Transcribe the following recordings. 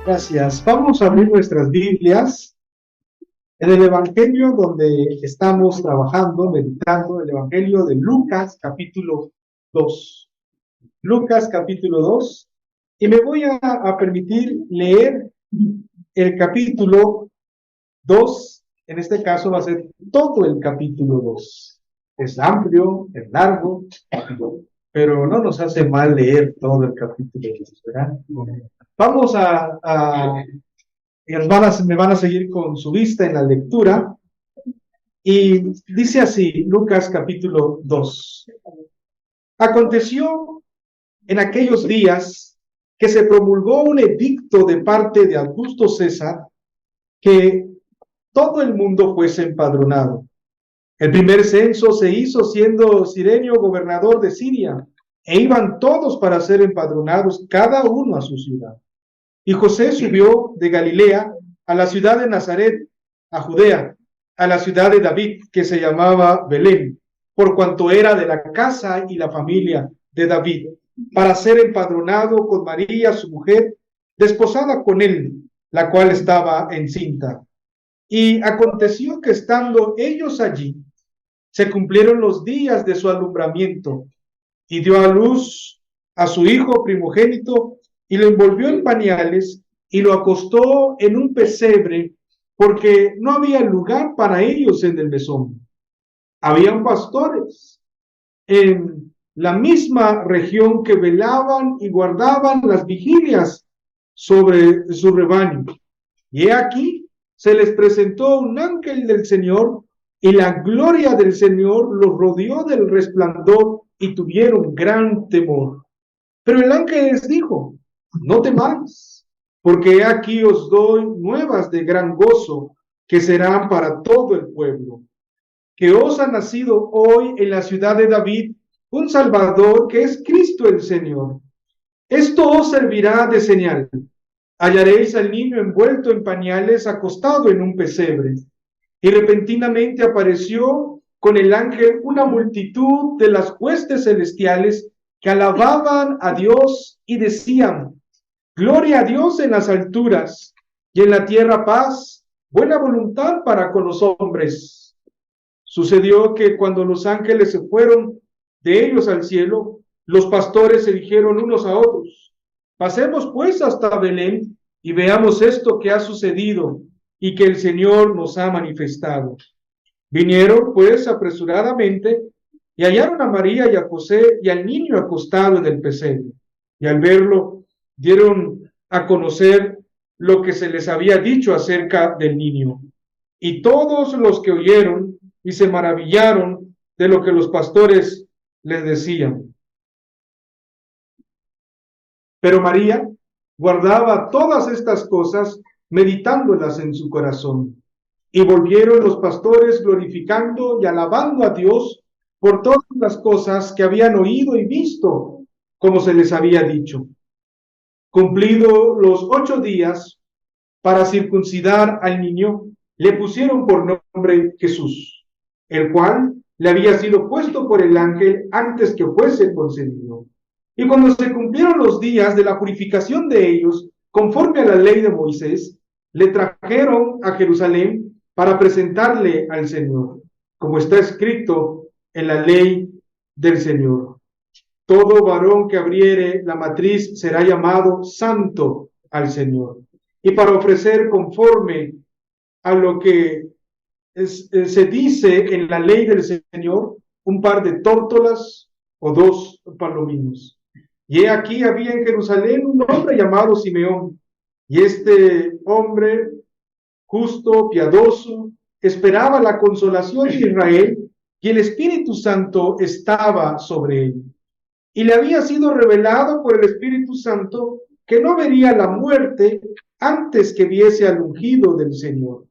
Gracias. Vamos a abrir nuestras Biblias en el Evangelio donde estamos trabajando, meditando, el Evangelio de Lucas, capítulo 2. Lucas, capítulo 2. Y me voy a permitir leer el capítulo 2. En este caso va a ser todo el capítulo 2. Es amplio, es largo, pero no nos hace mal leer todo el capítulo 2, ¿verdad? Vamos y me van a seguir con su vista en la lectura. Y dice así, Lucas capítulo 2. Aconteció en aquellos días que se promulgó un edicto de parte de Augusto César que todo el mundo fuese empadronado. El primer censo se hizo siendo Cirenio gobernador de Siria, e iban todos para ser empadronados, cada uno a su ciudad. Y José subió de Galilea a la ciudad de Nazaret, a Judea, a la ciudad de David, que se llamaba Belén, por cuanto era de la casa y la familia de David, para ser empadronado con María, su mujer, desposada con él, la cual estaba encinta. Y aconteció que estando ellos allí, se cumplieron los días de su alumbramiento, y dio a luz a su hijo primogénito, y lo envolvió en pañales, y lo acostó en un pesebre, porque no había lugar para ellos en el mesón. Habían pastores en la misma región que velaban y guardaban las vigilias sobre su rebaño. Y he aquí, se les presentó un ángel del Señor, y la gloria del Señor los rodeó del resplandor, y tuvieron gran temor. Pero el ángel les dijo: no temáis, porque he aquí os doy nuevas de gran gozo, que serán para todo el pueblo, que os ha nacido hoy en la ciudad de David un Salvador, que es Cristo el Señor. Esto os servirá de señal: hallaréis al niño envuelto en pañales, acostado en un pesebre. Y repentinamente apareció con el ángel una multitud de las huestes celestiales que alababan a Dios y decían: gloria a Dios en las alturas, y en la tierra paz, buena voluntad para con los hombres. Sucedió que cuando los ángeles se fueron de ellos al cielo, los pastores se dijeron unos a otros: pasemos pues hasta Belén y veamos esto que ha sucedido y que el Señor nos ha manifestado. Vinieron pues apresuradamente y hallaron a María y a José y al niño acostado en el pesebre. Y al verlo, dieron a conocer lo que se les había dicho acerca del niño. Y todos los que oyeron y se maravillaron de lo que los pastores les decían. Pero María guardaba todas estas cosas, meditándolas en su corazón. Y volvieron los pastores glorificando y alabando a Dios por todas las cosas que habían oído y visto, como se les había dicho. Cumplido los 8 días para circuncidar al niño, le pusieron por nombre Jesús, el cual le había sido puesto por el ángel antes que fuese concebido. Y cuando se cumplieron los días de la purificación de ellos, conforme a la ley de Moisés, le trajeron a Jerusalén para presentarle al Señor, como está escrito en la ley del Señor: todo varón que abriere la matriz será llamado santo al Señor. Y para ofrecer conforme a lo que se dice en la ley del Señor, un par de tórtolas o 2 palominos. Y he aquí había en Jerusalén un hombre llamado Simeón, y este hombre justo, piadoso, esperaba la consolación de Israel, y el Espíritu Santo estaba sobre él. Y le había sido revelado por el Espíritu Santo que no vería la muerte antes que viese al ungido del Señor.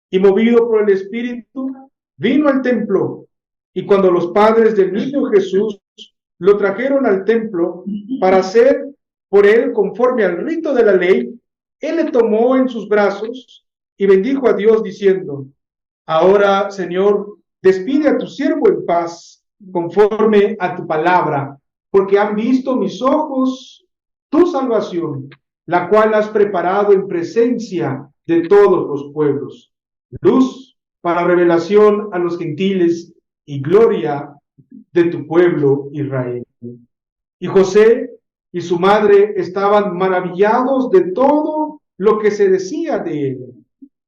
Y movido por el Espíritu, vino al templo. Y cuando los padres del niño Jesús lo trajeron al templo para hacer por él conforme al rito de la ley, él le tomó en sus brazos y bendijo a Dios diciendo: ahora, Señor, despide a tu siervo en paz, conforme a tu palabra, porque han visto mis ojos tu salvación, la cual has preparado en presencia de todos los pueblos, luz para revelación a los gentiles y gloria de tu pueblo Israel. Y José y su madre estaban maravillados de todo lo que se decía de él.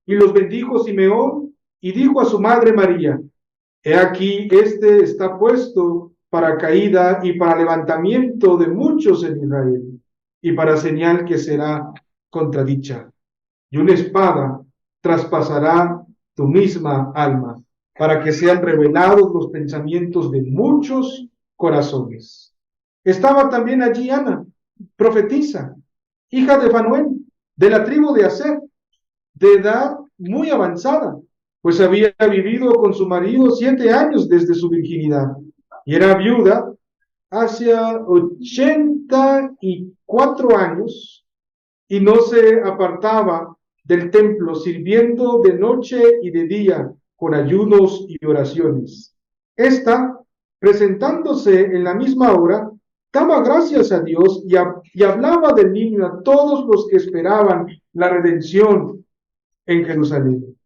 Y los bendijo Simeón y dijo a su madre María: He aquí, este está puesto para caída y para levantamiento de muchos en Israel, y para señal que será contradicha. Y una espada traspasará tu misma alma, para que sean revelados los pensamientos de muchos corazones. Estaba también allí Ana, profetisa, hija de Fanuel, de la tribu de Aser, de edad muy avanzada, pues había vivido con su marido 7 años desde su virginidad, y era viuda hacia 84 años, y no se apartaba del templo, sirviendo de noche y de día con ayunos y oraciones. Esta, presentándose en la misma hora, daba gracias a Dios y hablaba del niño a todos los que esperaban la redención en Jerusalén.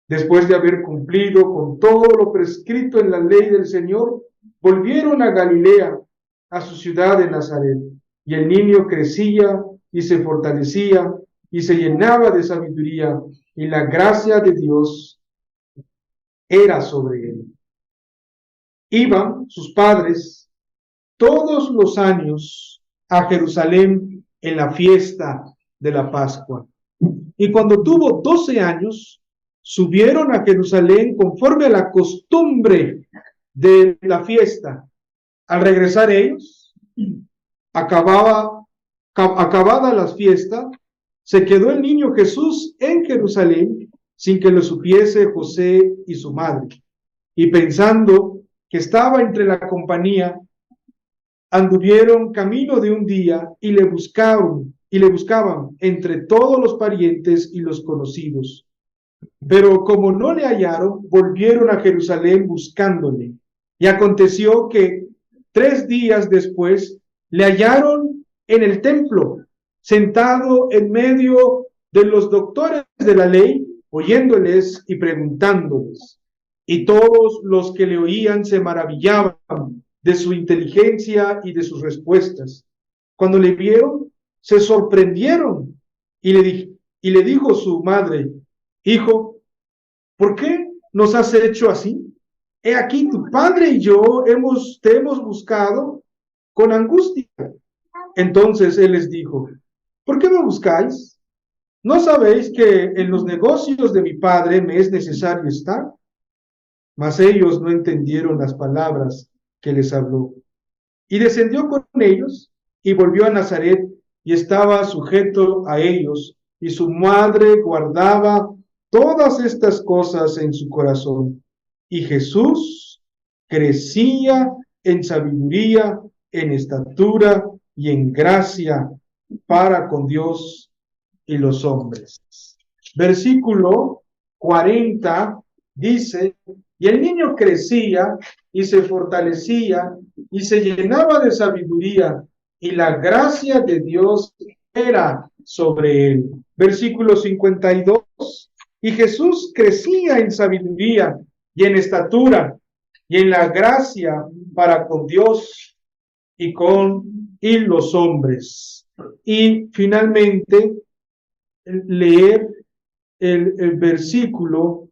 Después de haber cumplido con todo lo prescrito en la ley del Señor, volvieron a Galilea, a su ciudad de Nazaret, y el niño crecía y se fortalecía y se llenaba de sabiduría, y la gracia de Dios era sobre él. Iban sus padres todos los años a Jerusalén en la fiesta de la Pascua. Y cuando tuvo 12 años, subieron a Jerusalén conforme a la costumbre de la fiesta. Al regresar ellos, acabada las fiestas, se quedó el niño Jesús en Jerusalén sin que lo supiese José y su madre. Y pensando que estaba entre la compañía, anduvieron camino de un día y le buscaban entre todos los parientes y los conocidos. Pero como no le hallaron, volvieron a Jerusalén buscándole. Y aconteció que 3 días después le hallaron en el templo, sentado en medio de los doctores de la ley, oyéndoles y preguntándoles. Y todos los que le oían se maravillaban de su inteligencia y de sus respuestas. Cuando le vieron, se sorprendieron y le dijo su madre: Hijo, ¿por qué nos has hecho así? He aquí tu padre y yo te hemos buscado con angustia. Entonces él les dijo: ¿por qué me buscáis? ¿No sabéis que en los negocios de mi padre me es necesario estar? Mas ellos no entendieron las palabras que les habló. Y descendió con ellos y volvió a Nazaret, y estaba sujeto a ellos, y su madre guardaba todas estas cosas en su corazón. Y Jesús crecía en sabiduría, en estatura y en gracia para con Dios y los hombres. Versículo 40 dice: y el niño crecía y se fortalecía y se llenaba de sabiduría, y la gracia de Dios era sobre él. Versículo 52. Y Jesús crecía en sabiduría y en estatura y en la gracia para con Dios y los hombres. Y finalmente, leer el versículo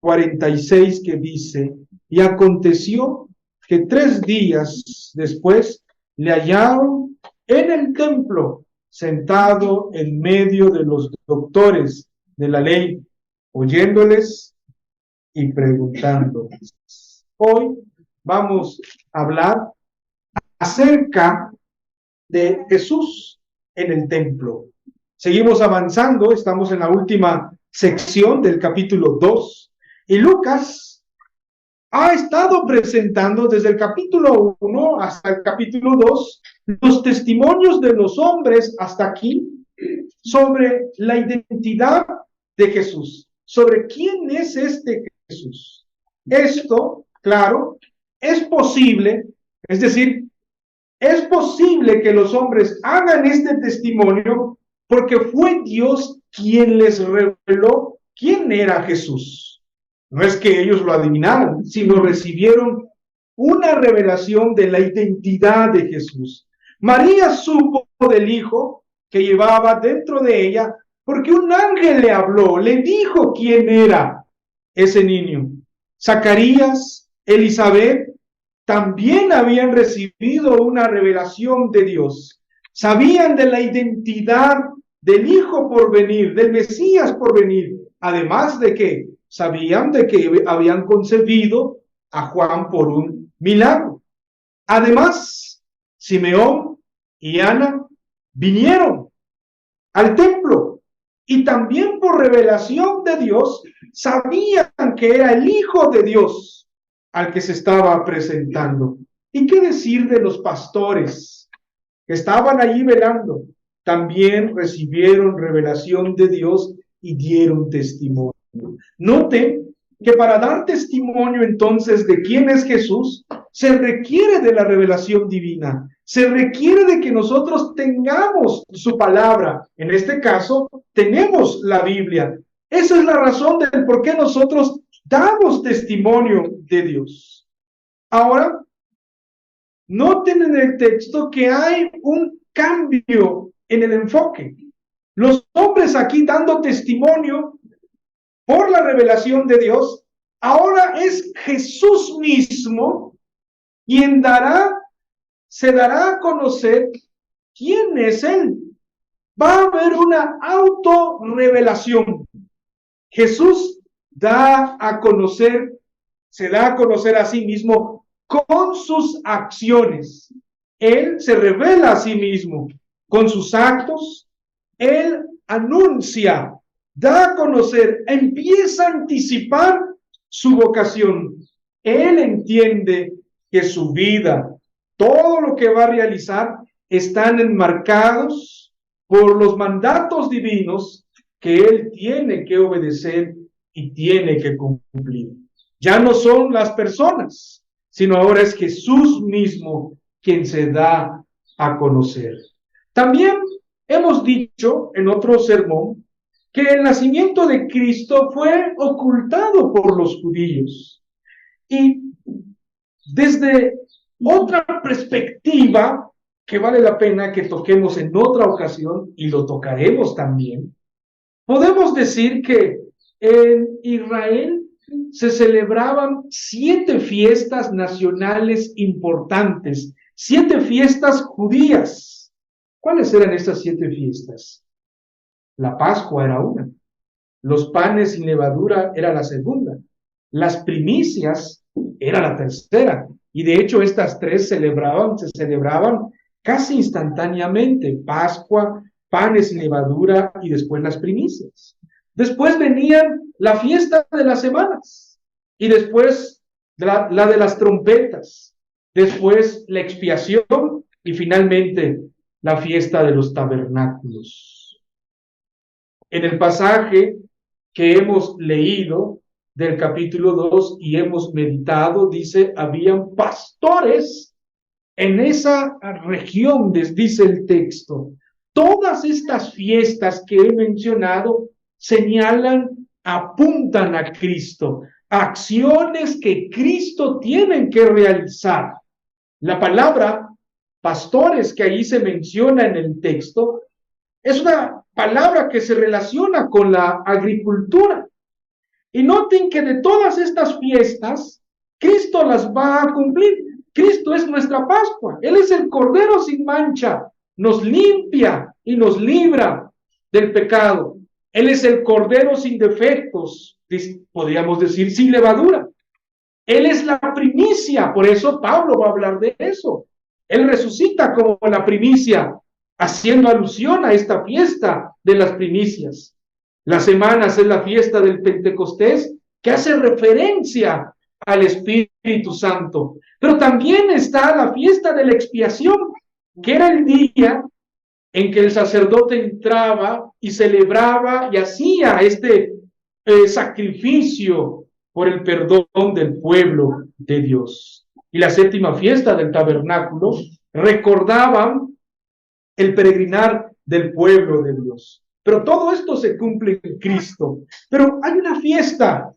46 que dice: y aconteció que 3 días después le hallaron en el templo, sentado en medio de los doctores de la ley, oyéndoles y preguntándoles. Hoy vamos a hablar acerca de Jesús en el templo. Seguimos avanzando, estamos en la última sección del capítulo 2. Y Lucas ha estado presentando desde el capítulo 1 hasta el capítulo 2 los testimonios de los hombres hasta aquí sobre la identidad de Jesús, sobre quién es este Jesús. Esto, claro, es posible, es decir, Es posible que los hombres hagan este testimonio porque fue Dios quien les reveló quién era Jesús. No es que ellos lo adivinaran, sino recibieron una revelación de la identidad de Jesús. María supo del Hijo que llevaba dentro de ella porque un ángel le habló, le dijo quién era ese niño. Zacarías, Elizabeth, también habían recibido una revelación de Dios. Sabían de la identidad del Hijo por venir, del Mesías por venir. Además de que sabían de que habían concebido a Juan por un milagro. Además, Simeón y Ana vinieron al templo y también por revelación de Dios sabían que era el Hijo de Dios al que se estaba presentando. ¿Y qué decir de los pastores que estaban allí velando? También recibieron revelación de Dios y dieron testimonio. Noten que para dar testimonio entonces de quién es Jesús, se requiere de la revelación divina, se requiere de que nosotros tengamos su palabra. En este caso, tenemos la Biblia. Esa es la razón del por qué nosotros damos testimonio de Dios. Ahora, noten en el texto que hay un cambio en el enfoque. Los hombres aquí dando testimonio por la revelación de Dios, ahora es Jesús mismo quien se dará a conocer quién es Él. Va a haber una autorrevelación. Jesús se da a conocer a sí mismo con sus acciones. Él se revela a sí mismo con sus actos. Él anuncia, da a conocer, empieza a anticipar su vocación. Él entiende que su vida, todo lo que va a realizar, están enmarcados por los mandatos divinos que él tiene que obedecer y tiene que cumplir. Ya no son las personas, sino ahora es Jesús mismo quien se da a conocer. También hemos dicho en otro sermón que el nacimiento de Cristo fue ocultado por los judíos. Y desde otra perspectiva que vale la pena que toquemos en otra ocasión, y lo tocaremos también, podemos decir que en Israel se celebraban 7 fiestas nacionales importantes, 7 fiestas judías. ¿Cuáles eran estas 7 fiestas? La Pascua era una, los panes sin levadura era la segunda, las primicias era la tercera, y de hecho estas 3 se celebraban casi instantáneamente: Pascua, panes sin levadura y después las primicias. Después venían la fiesta de las semanas, y después la de las trompetas, después la expiación y finalmente la fiesta de los tabernáculos. En el pasaje que hemos leído del capítulo 2 y hemos meditado, dice, habían pastores en esa región, dice el texto. Todas estas fiestas que he mencionado señalan, apuntan a Cristo, acciones que Cristo tiene que realizar. La palabra pastores que ahí se menciona en el texto es una palabra que se relaciona con la agricultura. Y noten que de todas estas fiestas, Cristo las va a cumplir. Cristo es nuestra Pascua. Él es el Cordero sin mancha. Nos limpia y nos libra del pecado. Él es el Cordero sin defectos, podríamos decir sin levadura. Él es la primicia, por eso Pablo va a hablar de eso. Él resucita como la primicia, haciendo alusión a esta fiesta de las primicias. Las semanas es la fiesta del Pentecostés, que hace referencia al Espíritu Santo. Pero también está la fiesta de la expiación, que era el día en que el sacerdote entraba y celebraba y hacía este sacrificio por el perdón del pueblo de Dios. Y la 7ª fiesta del tabernáculo recordaban el peregrinar del pueblo de Dios. Pero todo esto se cumple en Cristo. Pero hay una fiesta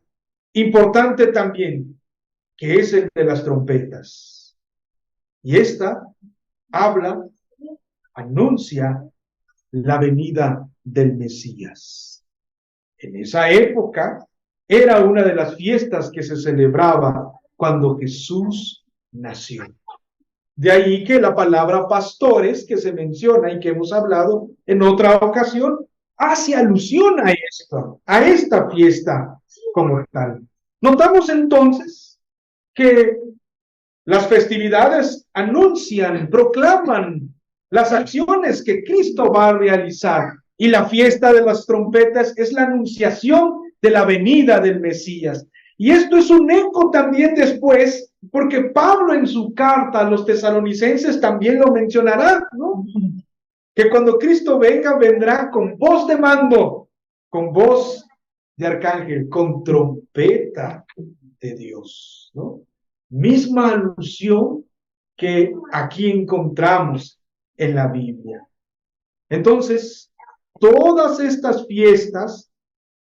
importante también, que es el de las trompetas. Y esta habla, anuncia la venida del Mesías. En esa época era una de las fiestas que se celebraba cuando Jesús nació. De ahí que la palabra pastores que se menciona y que hemos hablado en otra ocasión hace alusión a esto, a esta fiesta como tal. Notamos entonces que las festividades anuncian, proclaman las acciones que Cristo va a realizar, y la fiesta de las trompetas es la anunciación de la venida del Mesías. Y esto es un eco también después, porque Pablo en su carta a los tesalonicenses también lo mencionará, ¿no? Que cuando Cristo venga, vendrá con voz de mando, con voz de arcángel, con trompeta de Dios, ¿no? Misma alusión que aquí encontramos en la Biblia. Entonces, todas estas fiestas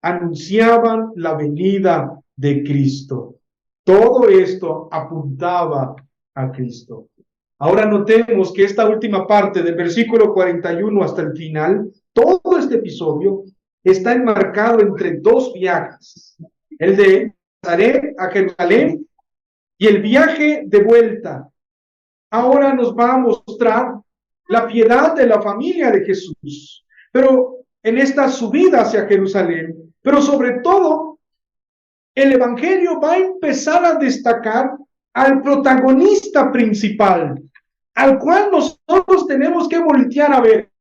anunciaban la venida de Cristo. Todo esto apuntaba a Cristo. Ahora notemos que esta última parte del versículo 41 hasta el final, todo este episodio está enmarcado entre dos viajes. El de Nazaret a Jerusalén y el viaje de vuelta. Ahora nos va a mostrar la piedad de la familia de Jesús, pero en esta subida hacia Jerusalén, pero sobre todo, el Evangelio va a empezar a destacar al protagonista principal, al cual nosotros tenemos que voltear a ver.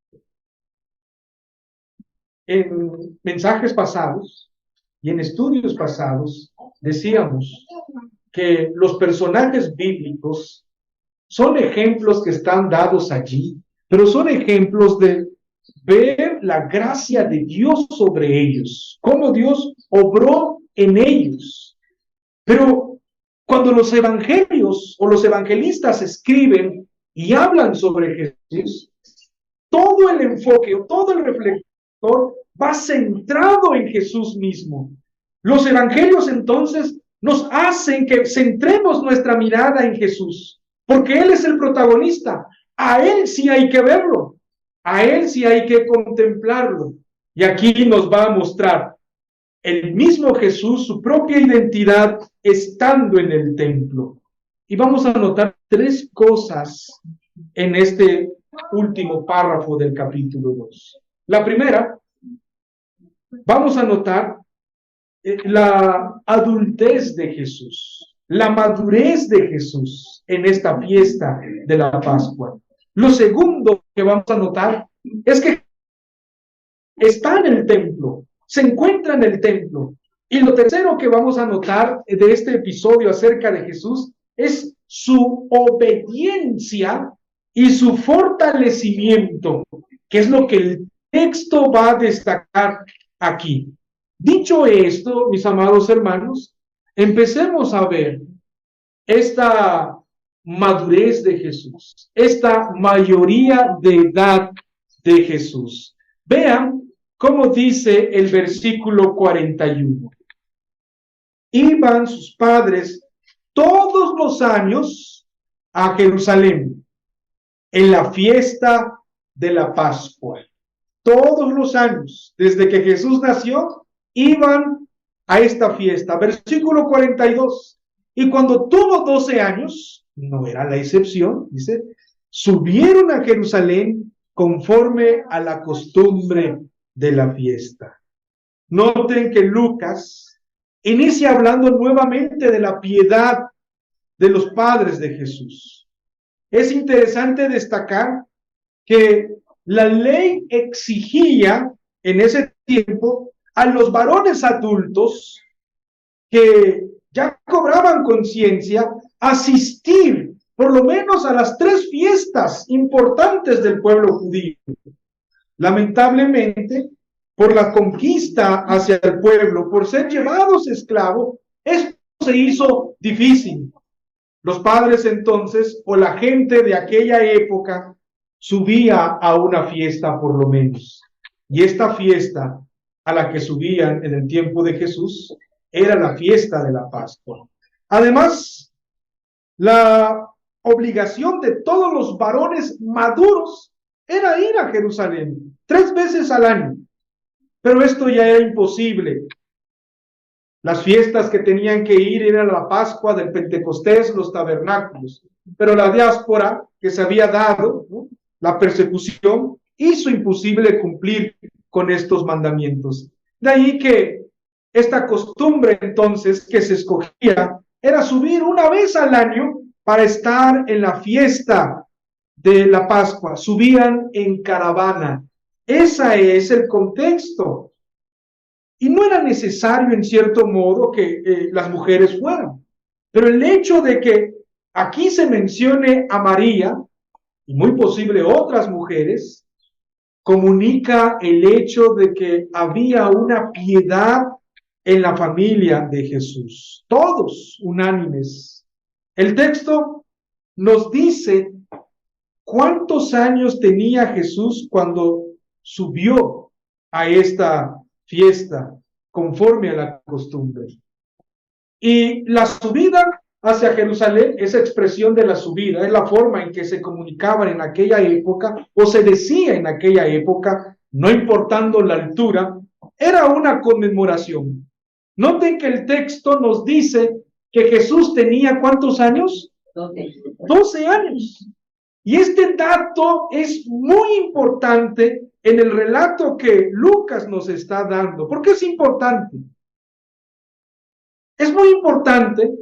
En mensajes pasados y en estudios pasados decíamos que los personajes bíblicos son ejemplos que están dados allí, pero son ejemplos de ver la gracia de Dios sobre ellos, cómo Dios obró en ellos. Pero cuando los evangelios o los evangelistas escriben y hablan sobre Jesús, todo el enfoque o todo el reflector va centrado en Jesús mismo. Los evangelios entonces nos hacen que centremos nuestra mirada en Jesús, porque Él es el protagonista. A Él sí hay que verlo, a Él sí hay que contemplarlo. Y aquí nos va a mostrar el mismo Jesús, su propia identidad, estando en el templo. Y vamos a notar tres cosas en este último párrafo del capítulo 2. La primera, vamos a notar la adultez de Jesús, la madurez de Jesús en esta fiesta de la Pascua. Lo segundo que vamos a notar es que está en el templo, se encuentra en el templo. Y lo tercero que vamos a notar de este episodio acerca de Jesús es su obediencia y su fortalecimiento, que es lo que el texto va a destacar aquí. Dicho esto, mis amados hermanos, empecemos a ver esta madurez de Jesús, esta mayoría de edad de Jesús. Vean cómo dice el versículo 41. Iban sus padres todos los años a Jerusalén en la fiesta de la Pascua. Todos los años, desde que Jesús nació, iban a esta fiesta. Versículo 42. Y cuando tuvo 12 años, no era la excepción, dice, subieron a Jerusalén conforme a la costumbre de la fiesta. Noten que Lucas inicia hablando nuevamente de la piedad de los padres de Jesús. Es interesante destacar que la ley exigía en ese tiempo a los varones adultos que ya cobraban conciencia asistir por lo menos a las 3 fiestas importantes del pueblo judío. Lamentablemente, por la conquista hacia el pueblo, por ser llevados esclavos, esto se hizo difícil. Los padres entonces, o la gente de aquella época, subía a una fiesta por lo menos. Y esta fiesta a la que subían en el tiempo de Jesús era la fiesta de la Pascua. Además, la obligación de todos los varones maduros era ir a Jerusalén 3 veces al año. Pero esto ya era imposible. Las fiestas que tenían que ir eran la Pascua, del Pentecostés, los tabernáculos. Pero la diáspora que se había dado, ¿no?, la persecución, hizo imposible cumplir con estos mandamientos. De ahí que esta costumbre entonces que se escogía era subir una vez al año para estar en la fiesta de la Pascua. Subían en caravana. Ese es el contexto. Y no era necesario, en cierto modo, que las mujeres fueran. Pero el hecho de que aquí se mencione a María, y muy posible otras mujeres, comunica el hecho de que había una piedad en la familia de Jesús. Todos unánimes. El texto nos dice cuántos años tenía Jesús cuando subió a esta fiesta, conforme a la costumbre. Y la subida hacia Jerusalén, esa expresión de la subida, es la forma en que se comunicaban en aquella época, o se decía en aquella época, no importando la altura, era una conmemoración. Noten que el texto nos dice que Jesús tenía ¿cuántos años? 12 años. Y este dato es muy importante en el relato que Lucas nos está dando. ¿Por qué es importante? Es muy importante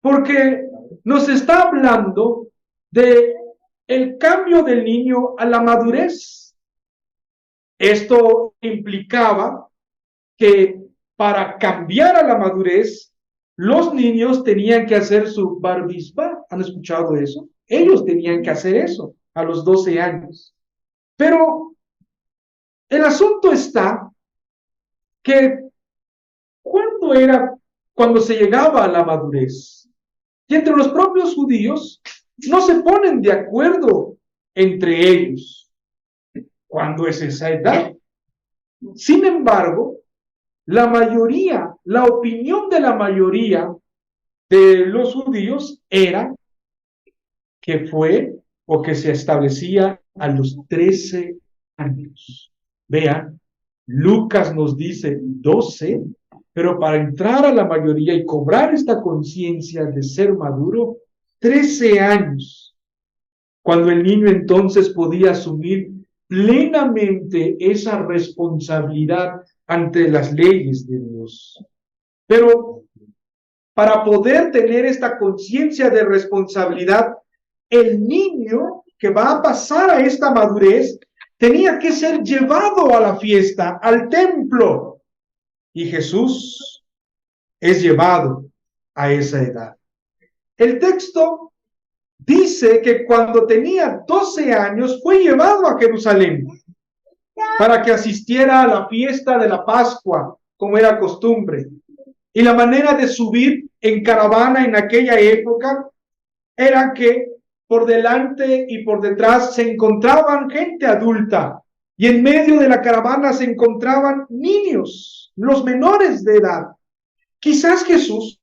porque nos está hablando de el cambio del niño a la madurez. Esto implicaba que para cambiar a la madurez, los niños tenían que hacer su bar mitzvah. ¿Han escuchado eso? Ellos tenían que hacer eso a los 12 años. Pero el asunto está que cuando se llegaba a la madurez. Y entre los propios judíos no se ponen de acuerdo entre ellos. ¿Cuándo es esa edad? Sin embargo, la opinión de la mayoría de los judíos era que fue o que se establecía a los 13 años. Vean, Lucas nos dice 12, pero para entrar a la mayoría y cobrar esta conciencia de ser maduro, 13 años, cuando el niño entonces podía asumir plenamente esa responsabilidad ante las leyes de Dios. Pero para poder tener esta conciencia de responsabilidad, el niño que va a pasar a esta madurez tenía que ser llevado a la fiesta, al templo. Y Jesús es llevado a esa edad. El texto dice que cuando tenía 12 años fue llevado a Jerusalén para que asistiera a la fiesta de la Pascua, como era costumbre. Y la manera de subir en caravana en aquella época era que por delante y por detrás se encontraban gente adulta y en medio de la caravana se encontraban niños, los menores de edad. Quizás Jesús,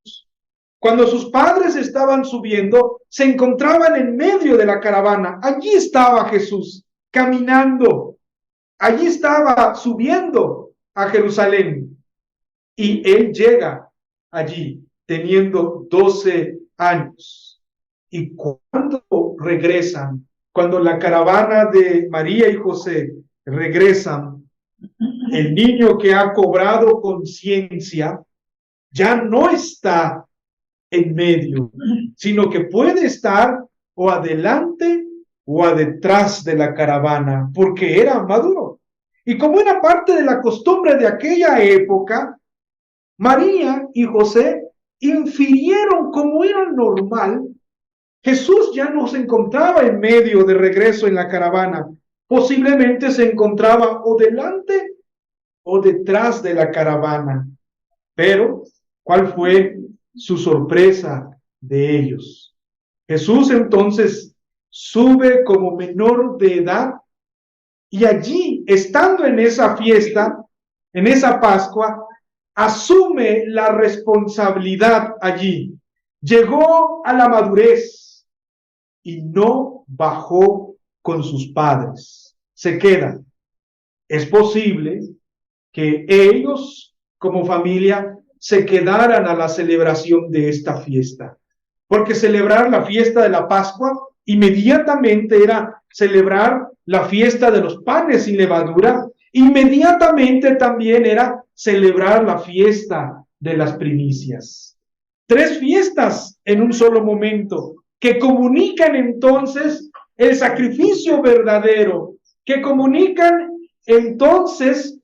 cuando sus padres estaban subiendo, se encontraban en medio de la caravana. Allí estaba Jesús caminando, allí estaba subiendo a Jerusalén. Y él llega allí teniendo 12 años. Y cuando regresan, cuando la caravana de María y José regresan, el niño que ha cobrado conciencia ya no está en medio, sino que puede estar o adelante o detrás de la caravana, porque era maduro. Y como era parte de la costumbre de aquella época, María y José infirieron, como era normal, Jesús ya no se encontraba en medio de regreso en la caravana, posiblemente se encontraba o delante o detrás de la caravana. Pero, ¿cuál fue su sorpresa de ellos. Jesús entonces sube como menor de edad y allí, estando en esa fiesta, en esa Pascua, asume la responsabilidad allí. Llegó a la madurez y no bajó con sus padres. Se queda. Es posible que ellos, como familia, se quedaran a la celebración de esta fiesta. Porque celebrar la fiesta de la Pascua inmediatamente era celebrar la fiesta de los panes sin levadura. Inmediatamente también era celebrar la fiesta de las primicias. Tres fiestas en un solo momento que comunican entonces el sacrificio verdadero, que comunican entonces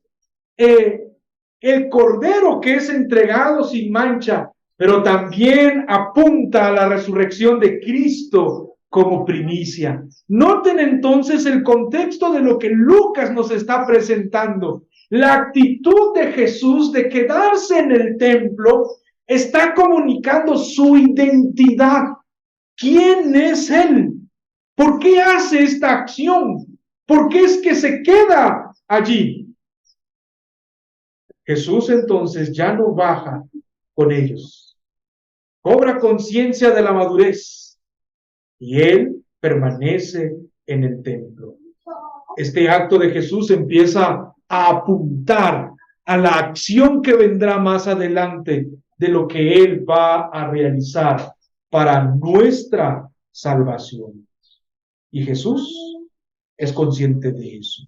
el cordero que es entregado sin mancha, pero también apunta a la resurrección de Cristo como primicia. Noten entonces el contexto de lo que Lucas nos está presentando. La actitud de Jesús de quedarse en el templo está comunicando su identidad. ¿Quién es Él? ¿Por qué hace esta acción? ¿Por qué es que se queda allí? Jesús entonces ya no baja con ellos. Cobra conciencia de la madurez y Él permanece en el templo. Este acto de Jesús empieza a apuntar a la acción que vendrá más adelante de lo que Él va a realizar para nuestra salvación. Y Jesús es consciente de eso.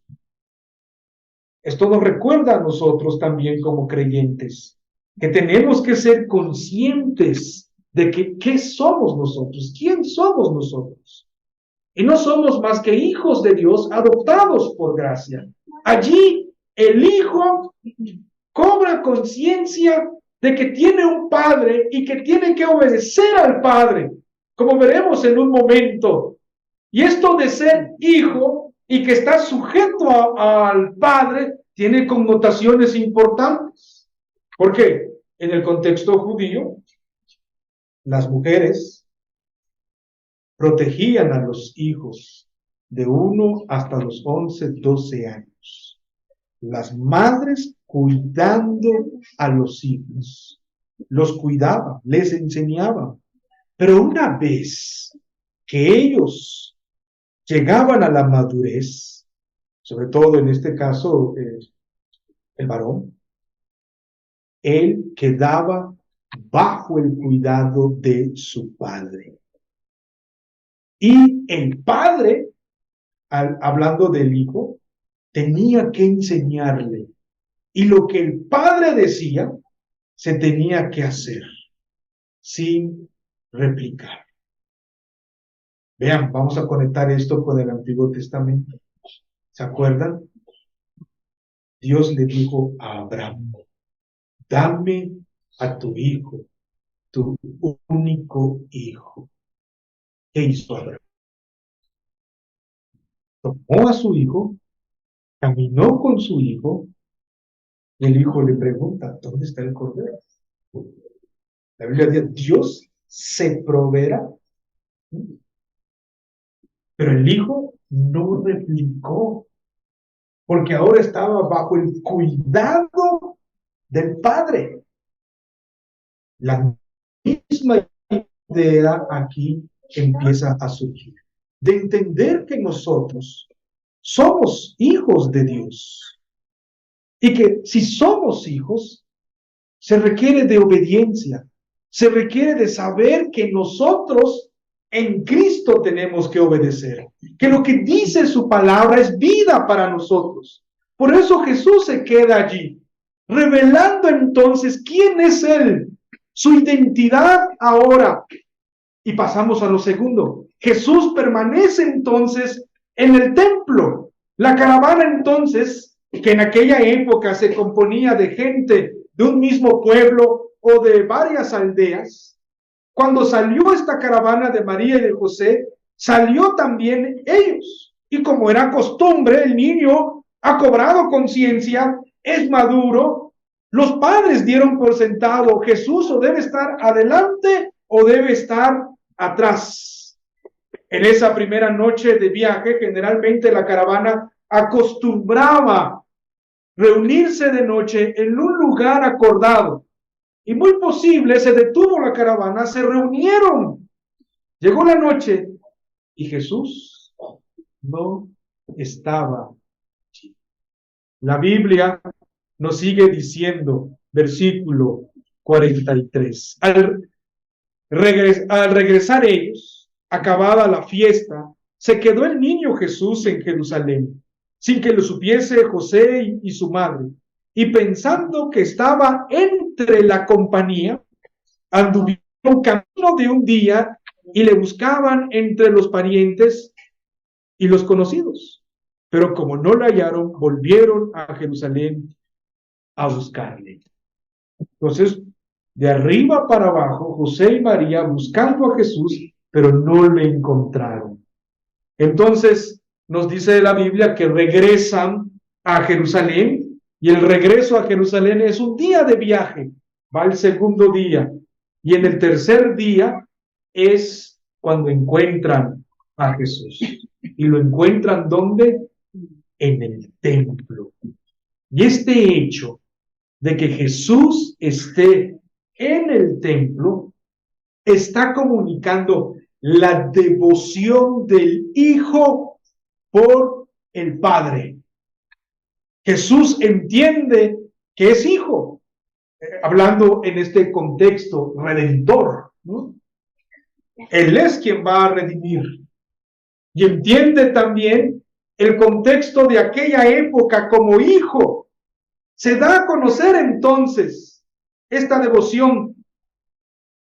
Esto nos recuerda a nosotros también como creyentes, que tenemos que ser conscientes de que qué somos nosotros, quién somos nosotros. Y no somos más que hijos de Dios adoptados por gracia. Allí el hijo cobra conciencia de que tiene un padre y que tiene que obedecer al padre, como veremos en un momento. Y esto de ser hijo y que está sujeto al padre tiene connotaciones importantes. ¿Por qué? En el contexto judío, las mujeres protegían a los hijos de 1 hasta los 11, 12 años. Las madres cuidando a los hijos. Los cuidaban, les enseñaban. Pero una vez que ellos llegaban a la madurez, sobre todo en este caso el varón, él quedaba bajo el cuidado de su padre. Y el padre, hablando del hijo, tenía que enseñarle. Y lo que el padre decía, se tenía que hacer, sin replicar. Vean, vamos a conectar esto con el Antiguo Testamento. ¿Se acuerdan? Dios le dijo a Abraham, dame a tu hijo, tu único hijo. ¿Qué hizo Abraham? Tomó a su hijo, caminó con su hijo, y el hijo le pregunta, ¿dónde está el cordero? La Biblia dice, Dios se proveerá. Pero el hijo no replicó, porque ahora estaba bajo el cuidado del padre. La misma idea aquí empieza a surgir, de entender que nosotros somos hijos de Dios y que si somos hijos, se requiere de obediencia, se requiere de saber que nosotros en Cristo tenemos que obedecer, que lo que dice su palabra es vida para nosotros. Por eso Jesús se queda allí, revelando entonces quién es Él, su identidad ahora. Y pasamos a lo segundo. Jesús permanece entonces en el templo. La caravana entonces, que en aquella época se componía de gente de un mismo pueblo o de varias aldeas, cuando salió esta caravana de María y de José, salió también ellos. Y como era costumbre, el niño ha cobrado conciencia, es maduro. Los padres dieron por sentado, Jesús o debe estar adelante o debe estar atrás? En esa primera noche de viaje, generalmente la caravana acostumbraba reunirse de noche en un lugar acordado. Y muy posible se detuvo la caravana, se reunieron. Llegó la noche y Jesús no estaba allí. La Biblia nos sigue diciendo, versículo 43. Al regresar ellos, acabada la fiesta, se quedó el niño Jesús en Jerusalén, sin que lo supiese José y su madre. Y pensando que estaba entre la compañía, anduvieron camino de un día y le buscaban entre los parientes y los conocidos. Pero como no lo hallaron, volvieron a Jerusalén a buscarle. Entonces, de arriba para abajo, José y María buscando a Jesús, pero no le encontraron. Entonces, nos dice la Biblia que regresan a Jerusalén, y el regreso a Jerusalén es un día de viaje, va el segundo día, y en el tercer día es cuando encuentran a Jesús. ¿Y lo encuentran dónde? En el templo. Y este hecho de que Jesús esté en el templo está comunicando la devoción del Hijo por el Padre. Jesús entiende que es hijo, hablando en este contexto redentor, ¿no? Él es quien va a redimir. Y entiende también el contexto de aquella época como hijo. Se da a conocer entonces esta devoción.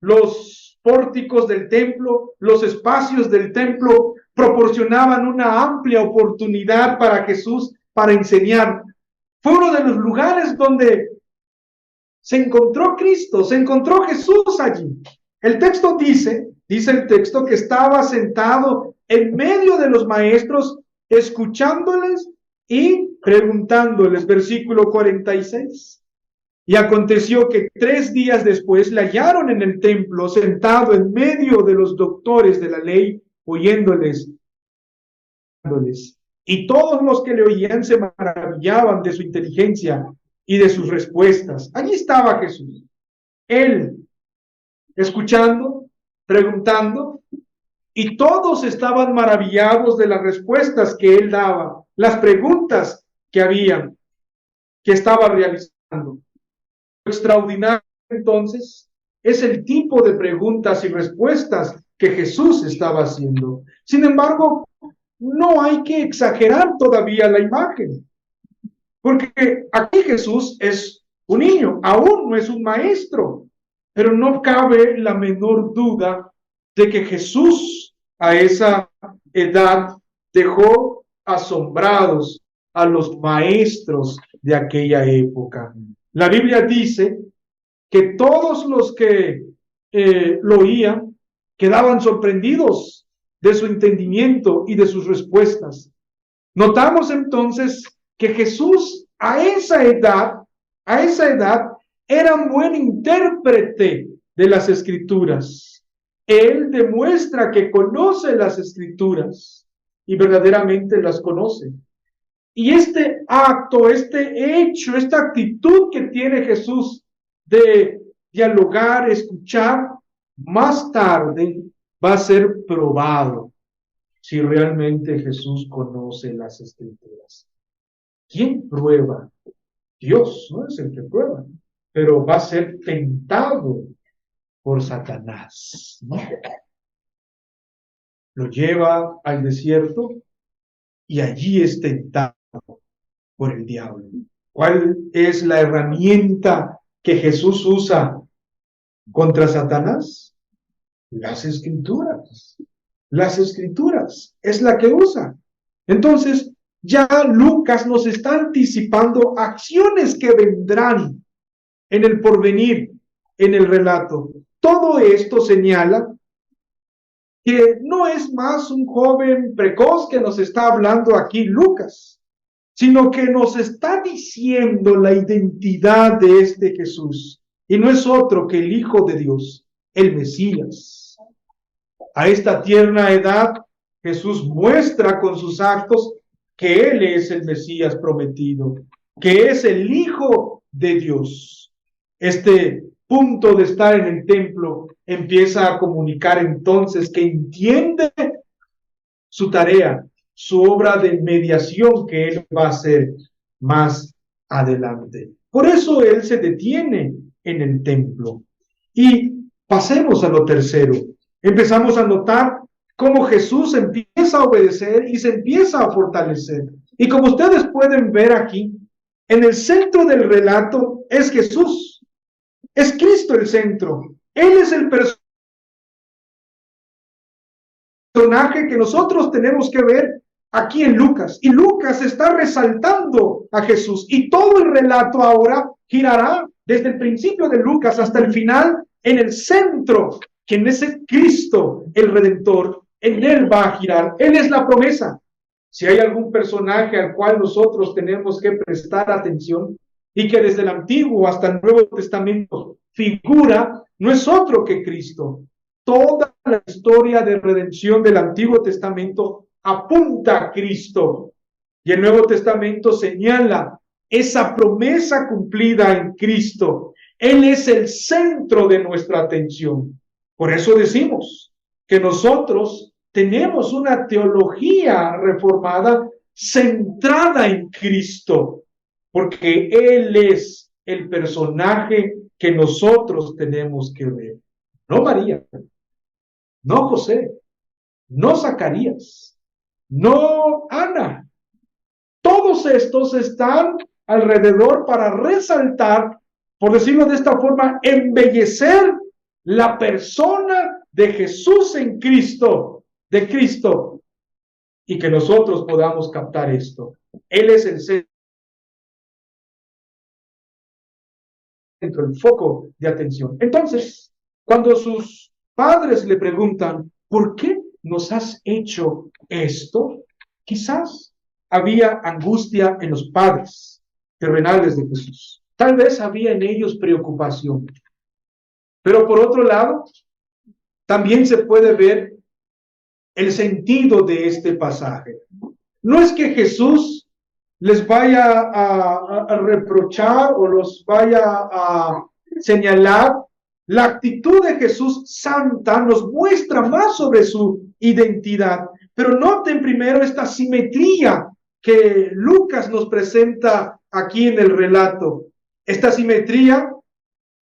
Los pórticos del templo, los espacios del templo proporcionaban una amplia oportunidad para Jesús para enseñar. Fue uno de los lugares donde se encontró Cristo, se encontró Jesús allí. El texto dice el texto que estaba sentado en medio de los maestros, escuchándoles y preguntándoles, versículo 46. Y aconteció que 3 días después le hallaron en el templo, sentado en medio de los doctores de la ley, oyéndoles. Y todos los que le oían se maravillaban de su inteligencia y de sus respuestas. Allí estaba Jesús, él escuchando, preguntando, y todos estaban maravillados de las respuestas que él daba, las preguntas que estaba realizando. Lo extraordinario entonces es el tipo de preguntas y respuestas que Jesús estaba haciendo. Sin embargo, no hay que exagerar todavía la imagen, porque aquí Jesús es un niño, aún no es un maestro, pero no cabe la menor duda de que Jesús a esa edad dejó asombrados a los maestros de aquella época. La Biblia dice que todos los que lo oían quedaban sorprendidos de su entendimiento y de sus respuestas. Notamos entonces que Jesús a esa edad era un buen intérprete de las Escrituras. Él demuestra que conoce las Escrituras y verdaderamente las conoce. Y este acto, este hecho, esta actitud que tiene Jesús de dialogar, escuchar, más tarde va a ser probado si realmente Jesús conoce las Escrituras. ¿Quién prueba? Dios, no es el que prueba, pero va a ser tentado por Satanás, ¿no? Lo lleva al desierto y allí es tentado por el diablo. ¿Cuál es la herramienta que Jesús usa contra Satanás? Las Escrituras. Las Escrituras es la que usa. Entonces, ya Lucas nos está anticipando acciones que vendrán en el porvenir, en el relato. Todo esto señala que no es más un joven precoz que nos está hablando aquí Lucas, sino que nos está diciendo la identidad de este Jesús. Y no es otro que el Hijo de Dios, el Mesías. A esta tierna edad, Jesús muestra con sus actos que Él es el Mesías prometido, que es el Hijo de Dios. Este punto de estar en el templo empieza a comunicar entonces que entiende su tarea, su obra de mediación que Él va a hacer más adelante. Por eso Él se detiene en el templo. Y pasemos a lo tercero. Empezamos a notar cómo Jesús empieza a obedecer y se empieza a fortalecer. Y como ustedes pueden ver aquí, en el centro del relato es Jesús. Es Cristo el centro. Él es el personaje que nosotros tenemos que ver aquí en Lucas. Y Lucas está resaltando a Jesús. Y todo el relato ahora girará desde el principio de Lucas hasta el final en el centro, que en ese Cristo, el Redentor, en Él va a girar. Él es la promesa. Si hay algún personaje al cual nosotros tenemos que prestar atención y que desde el Antiguo hasta el Nuevo Testamento figura, no es otro que Cristo. Toda la historia de redención del Antiguo Testamento apunta a Cristo y el Nuevo Testamento señala esa promesa cumplida en Cristo. Él es el centro de nuestra atención. Por eso decimos que nosotros tenemos una teología reformada centrada en Cristo, porque Él es el personaje que nosotros tenemos que ver. No María, no José, no Zacarías, no Ana. Todos estos están alrededor para resaltar, por decirlo de esta forma, embellecer la persona de Jesús en Cristo, de Cristo, y que nosotros podamos captar esto. Él es el centro, el foco de atención. Entonces, cuando sus padres le preguntan, ¿por qué nos has hecho esto? Quizás había angustia en los padres terrenales de Jesús. Tal vez había en ellos preocupación. Pero por otro lado, también se puede ver el sentido de este pasaje. No es que Jesús les vaya a reprochar o los vaya a señalar. La actitud de Jesús santa nos muestra más sobre su identidad. Pero noten primero esta simetría que Lucas nos presenta aquí en el relato. Esta simetría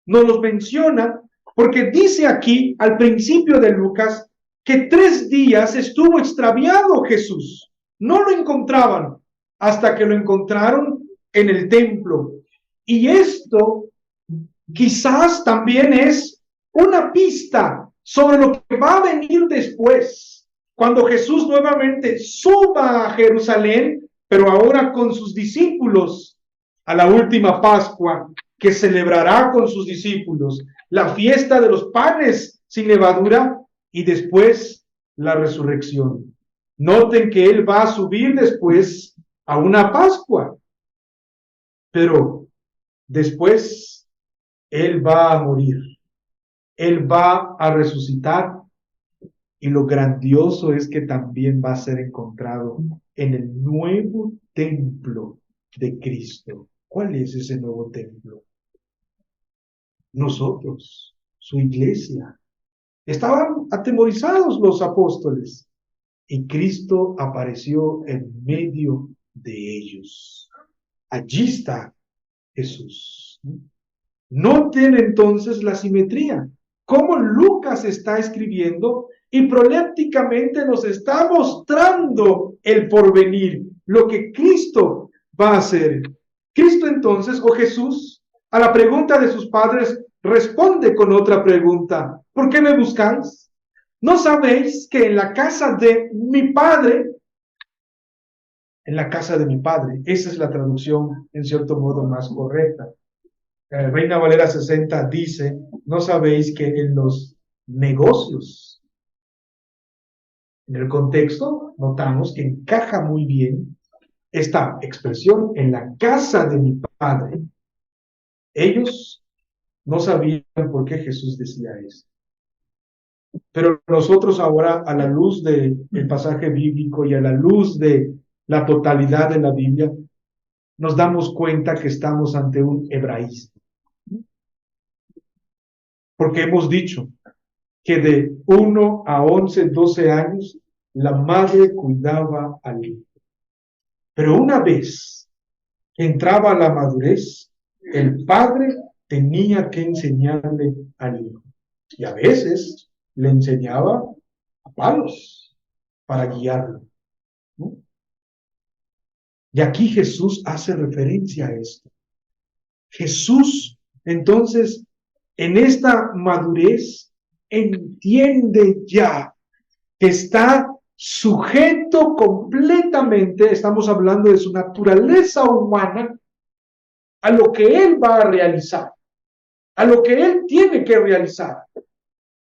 nos los menciona porque dice aquí al principio de Lucas que 3 días estuvo extraviado Jesús. No lo encontraban hasta que lo encontraron en el templo. Y esto quizás también es una pista sobre lo que va a venir después, cuando Jesús nuevamente suba a Jerusalén, pero ahora con sus discípulos, a la última Pascua, que celebrará con sus discípulos, la fiesta de los panes sin levadura y después la resurrección. Noten que Él va a subir después a una Pascua, pero después Él va a morir, Él va a resucitar y lo grandioso es que también va a ser encontrado en el nuevo templo de Cristo. ¿Cuál es ese nuevo templo? Nosotros, su iglesia. Estaban atemorizados los apóstoles y Cristo apareció en medio de ellos. Allí está Jesús. Noten entonces la simetría. Cómo Lucas está escribiendo y prolépticamente nos está mostrando el porvenir, lo que Cristo va a hacer. Cristo entonces, o Jesús, a la pregunta de sus padres, responde con otra pregunta. ¿Por qué me buscáis? ¿No sabéis que en la casa de mi Padre, en la casa de mi Padre, esa es la traducción en cierto modo más correcta? Reina Valera 60 dice, ¿no sabéis que en los negocios, en el contexto, notamos que encaja muy bien esta expresión, en la casa de mi Padre? Ellos no sabían por qué Jesús decía eso. Pero nosotros ahora, a la luz del pasaje bíblico y a la luz de la totalidad de la Biblia, nos damos cuenta que estamos ante un hebraísmo. Porque hemos dicho que de 1 a 11, 12 años, la madre cuidaba al hijo. Pero una vez que entraba a la madurez, el padre tenía que enseñarle al hijo. Y a veces le enseñaba a palos para guiarlo, ¿no? Y aquí Jesús hace referencia a esto. Jesús, entonces, en esta madurez, entiende ya que está sujeto completamente, estamos hablando de su naturaleza humana, a lo que Él va a realizar, a lo que Él tiene que realizar.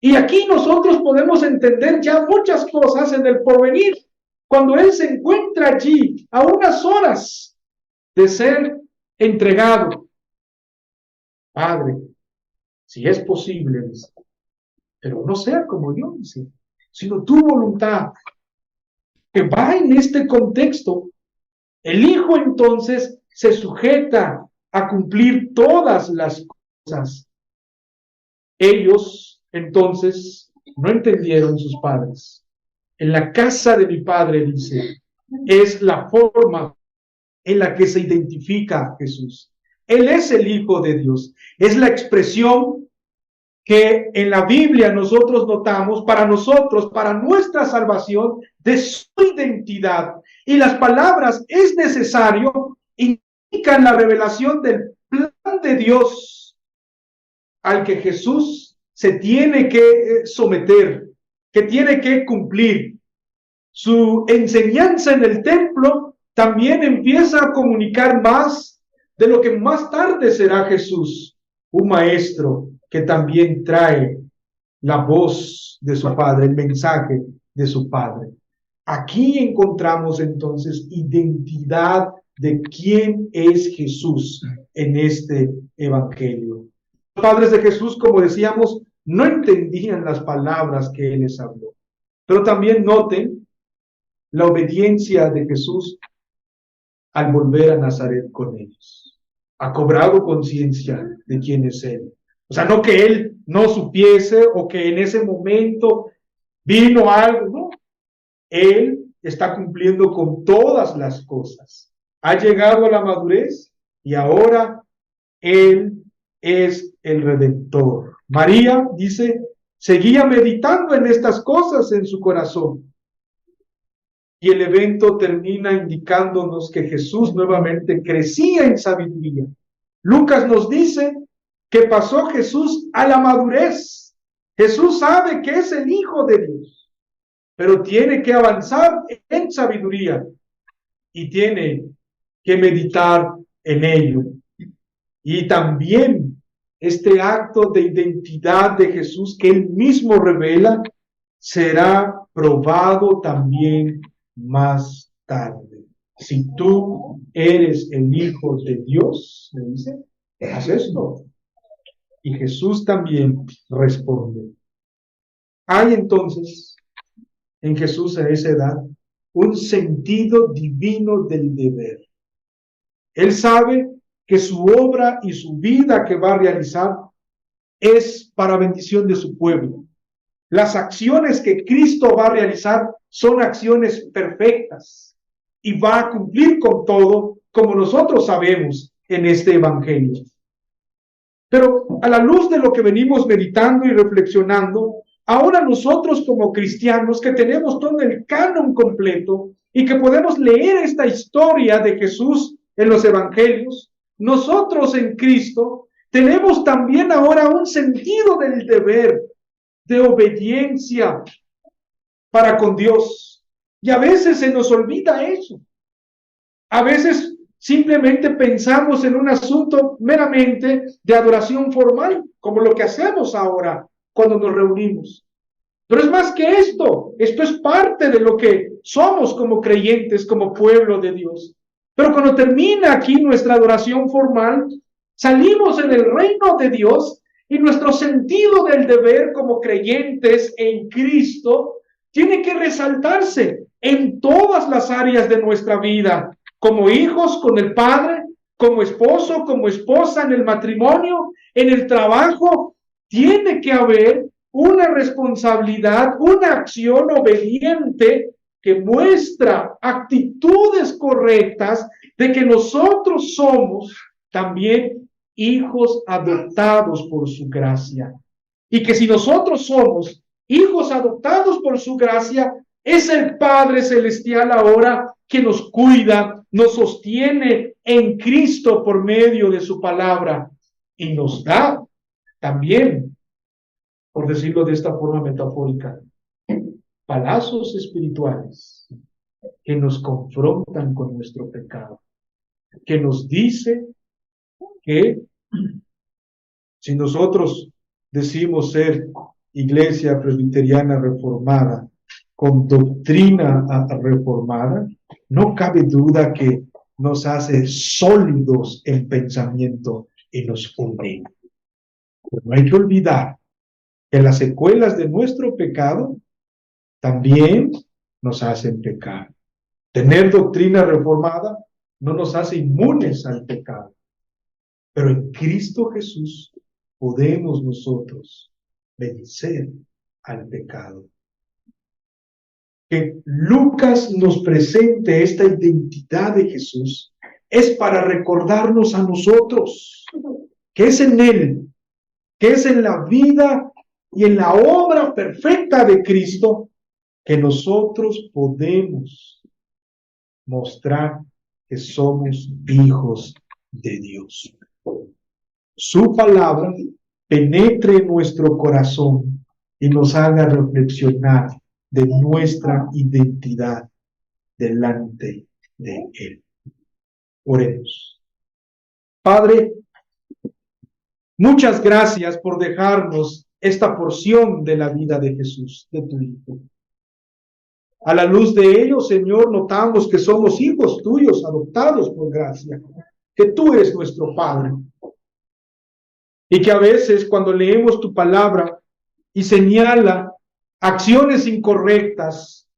Y aquí nosotros podemos entender ya muchas cosas en el porvenir, cuando Él se encuentra allí a unas horas de ser entregado. Padre, si es posible, dice, pero no sea como yo, dice, sino tu voluntad. Que va en este contexto. El Hijo entonces se sujeta a cumplir todas las cosas. Ellos entonces no entendieron sus padres. En la casa de mi Padre, dice, es la forma en la que se identifica a Jesús. Él es el Hijo de Dios. Es la expresión que en la Biblia nosotros notamos para nosotros, para nuestra salvación, de su identidad. Y las palabras "es necesario" indican la revelación del plan de Dios al que Jesús se tiene que someter, que tiene que cumplir. Su enseñanza en el templo también empieza a comunicar más de lo que más tarde será Jesús, un maestro que también trae la voz de su Padre, el mensaje de su Padre. Aquí encontramos entonces identidad de quién es Jesús en este evangelio. Los padres de Jesús, como decíamos, no entendían las palabras que Él les habló. Pero también noten la obediencia de Jesús al volver a Nazaret con ellos. Ha cobrado conciencia de quién es Él. O sea, no que Él no supiese o que en ese momento vino algo, no. Él está cumpliendo con todas las cosas. Ha llegado a la madurez y ahora Él es el Redentor. María, dice, seguía meditando en estas cosas en su corazón. Y el evento termina indicándonos que Jesús nuevamente crecía en sabiduría. Lucas nos dice que pasó Jesús a la madurez. Jesús sabe que es el Hijo de Dios, pero tiene que avanzar en sabiduría y tiene que meditar en ello. Y también este acto de identidad de Jesús que Él mismo revela será probado también más tarde. Si tú eres el Hijo de Dios, le dice, haz esto. Y Jesús también responde. Hay entonces en Jesús a esa edad un sentido divino del deber. Él sabe que su obra y su vida que va a realizar es para bendición de su pueblo. Las acciones que Cristo va a realizar son acciones perfectas y va a cumplir con todo, como nosotros sabemos en este evangelio. Pero a la luz de lo que venimos meditando y reflexionando, ahora nosotros como cristianos que tenemos todo el canon completo y que podemos leer esta historia de Jesús en los evangelios, nosotros en Cristo tenemos también ahora un sentido del deber, de obediencia para con Dios. Y a veces se nos olvida eso. A veces simplemente pensamos en un asunto meramente de adoración formal, como lo que hacemos ahora cuando nos reunimos. Pero es más que esto. Esto es parte de lo que somos como creyentes, como pueblo de Dios. Pero cuando termina aquí nuestra adoración formal, salimos en el reino de Dios Y nuestro sentido del deber como creyentes en Cristo tiene que resaltarse en todas las áreas de nuestra vida, como hijos con el Padre, como esposo, como esposa, en el matrimonio, en el trabajo. Tiene que haber una responsabilidad, una acción obediente que muestra actitudes correctas de que nosotros somos también hijos adoptados por su gracia. Y que si nosotros somos hijos adoptados por su gracia, es el Padre Celestial ahora que nos cuida, nos sostiene en Cristo por medio de su palabra y nos da también, por decirlo de esta forma metafórica, palazos espirituales que nos confrontan con nuestro pecado, que nos dice que si nosotros decimos ser iglesia presbiteriana reformada, con doctrina reformada, no cabe duda que nos hace sólidos en pensamiento y nos une. Pero no hay que olvidar que las secuelas de nuestro pecado también nos hacen pecar. Tener doctrina reformada no nos hace inmunes al pecado, pero en Cristo Jesús podemos nosotros vencer al pecado. Que Lucas nos presente esta identidad de Jesús es para recordarnos a nosotros que es en Él, que es en la vida y en la obra perfecta de Cristo que nosotros podemos mostrar que somos hijos de Dios. Su palabra penetre en nuestro corazón y nos haga reflexionar de nuestra identidad delante de Él. Oremos. Padre, muchas gracias por dejarnos esta porción de la vida de Jesús, de tu Hijo. A la luz de ello, Señor, notamos que somos hijos tuyos, adoptados por gracia, que tú eres nuestro Padre. Y que a veces cuando leemos tu palabra y señala acciones incorrectas,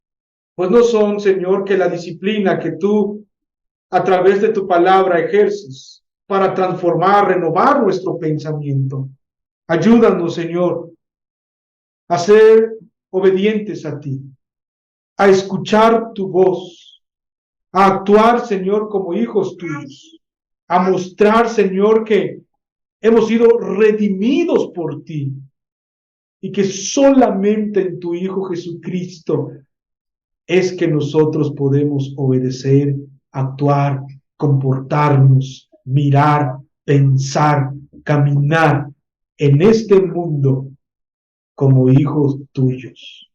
pues no son, Señor, que la disciplina que tú a través de tu palabra ejerces para transformar, renovar nuestro pensamiento. Ayúdanos, Señor, a ser obedientes a ti, a escuchar tu voz, a actuar, Señor, como hijos tuyos, a mostrar, Señor, que hemos sido redimidos por ti y que solamente en tu Hijo Jesucristo es que nosotros podemos obedecer, actuar, comportarnos, mirar, pensar, caminar en este mundo como hijos tuyos,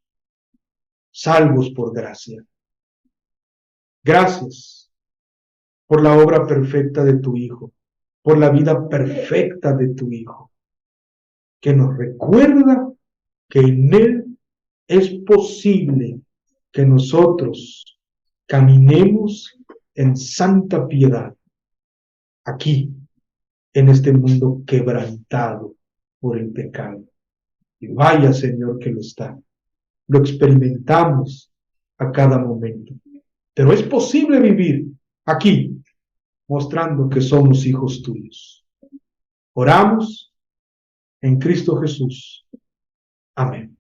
salvos por gracia. Gracias por la obra perfecta de tu Hijo, por la vida perfecta de tu Hijo, que nos recuerda que en Él es posible que nosotros caminemos en santa piedad, aquí, en este mundo quebrantado por el pecado. Y vaya, Señor, que lo está. Lo experimentamos a cada momento. Pero es posible vivir aquí, mostrando que somos hijos tuyos. Oramos en Cristo Jesús. Amén.